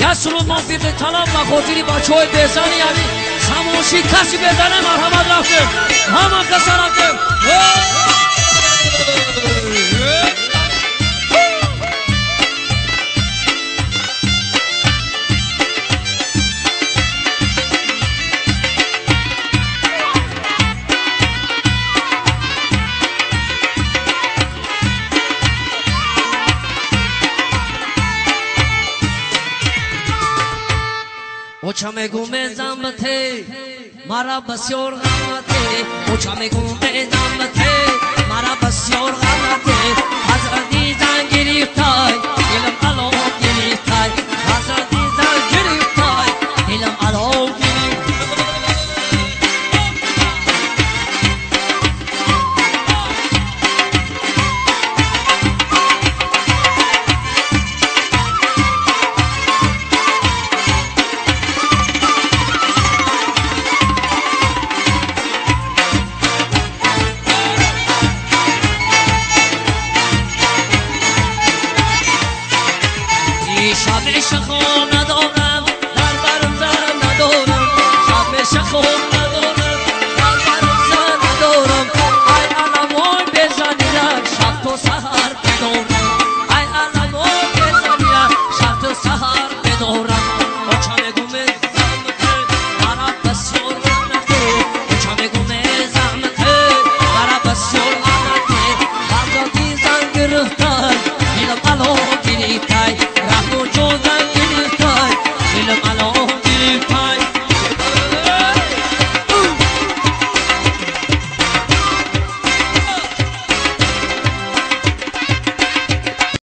یسر المنفق طلب و خاطری بچه های بزنی یعنی خموشی کسی بزنه مرحمت رفته همه کسا رفته اوچا میگو میزم ته مرا بسیار غمته اوچا میگو میزم ته مرا بسیار غمته حضرتی زن گریفتای دلم علو گریفتای حضرتی زن گریفتای دلم علو گریفتای شب عشق ندارم در برم زرم ندارم شب عشق